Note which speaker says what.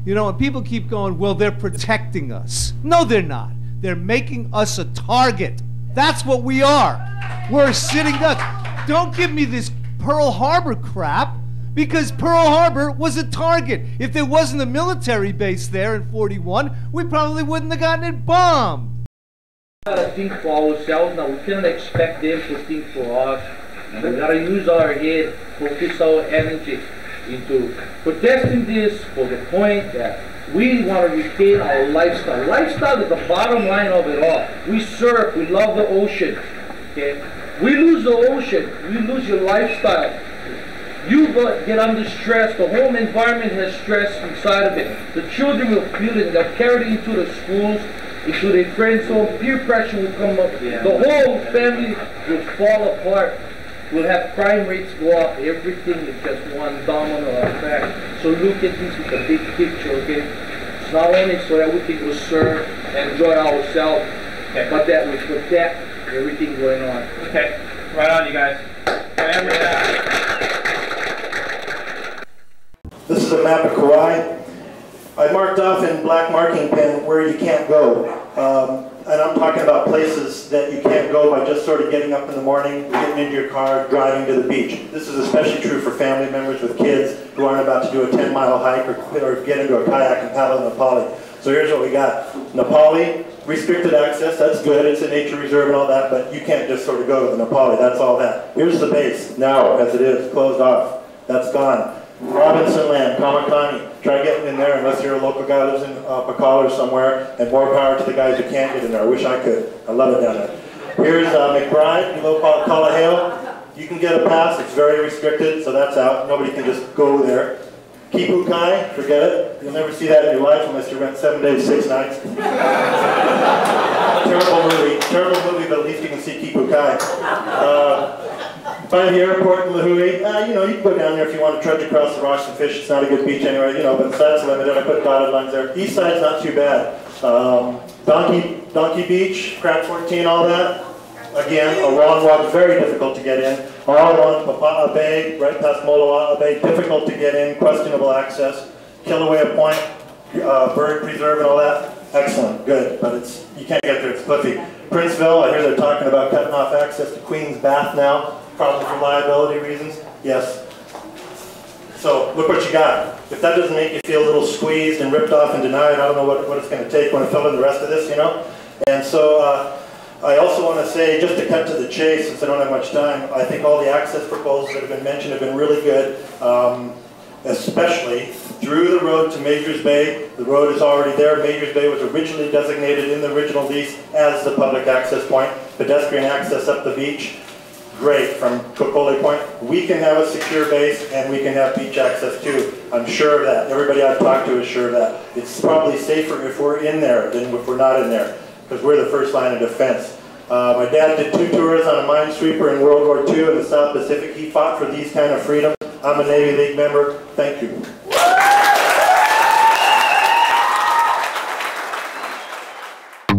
Speaker 1: You know, and people keep going, well, they're protecting us. No, they're not. They're making us a target. That's what we are. We're sitting ducks. Don't give me this Pearl Harbor crap, because Pearl Harbor was a target. If there wasn't a military base there in 41, we probably wouldn't have gotten it bombed.
Speaker 2: We gotta think for ourselves now. We can't expect them to think for us. We gotta use our head, focus our energy into protesting this for the point that we want to retain our lifestyle. Lifestyle is the bottom line of it all. We surf, we love the ocean. Okay? We lose the ocean, we lose your lifestyle. You get under stress, the whole environment has stress inside of it. The children will feel it, they'll carry it into the schools, into their friends' home, peer pressure will come up. Yeah. The whole family will fall apart. We'll have crime rates go up. Everything is just one domino effect. So look at this with the big picture, okay? It's not only so that we can go surf and enjoy ourselves, okay, but that we protect everything going on.
Speaker 3: Okay, right on, you guys.
Speaker 4: This is a map of Kauai. I marked off in black marking pen where you can't go. And I'm talking about places that you can't go by just sort of getting up in the morning, getting into your car, driving to the beach. This is especially true for family members with kids who aren't about to do a 10-mile hike or get into a kayak and paddle in Nepali. So here's what we got. Nepali, restricted access, that's good, it's a nature reserve and all that, but you can't just sort of go to the Nepali, that's all that. Here's the base, now, as it is, closed off. That's gone. Robinson Land, Kamakani, try getting in there unless you're a local guy who lives in Pakal or somewhere, and more power to the guys who can't get in there. I wish I could. I love it down there. Here's McBride, below Kalahale. You can get a pass, it's very restricted, so that's out. Nobody can just go there. Kipukai, forget it. You'll never see that in your life unless you rent 7 days, 6 nights. Terrible movie, but at least you can see Kipukai. By the airport in Lahui, you know, you can go down there if you want to trudge across the rocks and fish. It's not a good beach anyway, you know, but that's limited. I put dotted lines there. East side's not too bad. Donkey Beach, Crack 14, all that. Again, a long walk, very difficult to get in. All along Papa'a Bay, right past Moloa'a Bay, difficult to get in, questionable access. Kilauea Point, bird preserve and all that. Excellent, good, but you can't get there, it's cliffy. Princeville, I hear they're talking about cutting off access to Queen's Bath now. Probably for liability reasons? Yes. So, look what you got. If that doesn't make you feel a little squeezed and ripped off and denied, I don't know what it's going to take when I fill in the rest of this, you know? And so, I also want to say, just to cut to the chase, since I don't have much time, I think all the access proposals that have been mentioned have been really good, especially through the road to Majors Bay. The road is already there. Majors Bay was originally designated in the original lease as the public access point. Pedestrian access up the beach. Great, from Kokole Point. We can have a secure base and we can have beach access too. I'm sure of that. Everybody I've talked to is sure of that. It's probably safer if we're in there than if we're not in there, because we're the first line of defense. My dad did 2 tours on a minesweeper in World War II in the South Pacific. He fought for these kind of freedoms. I'm a Navy League member. Thank you.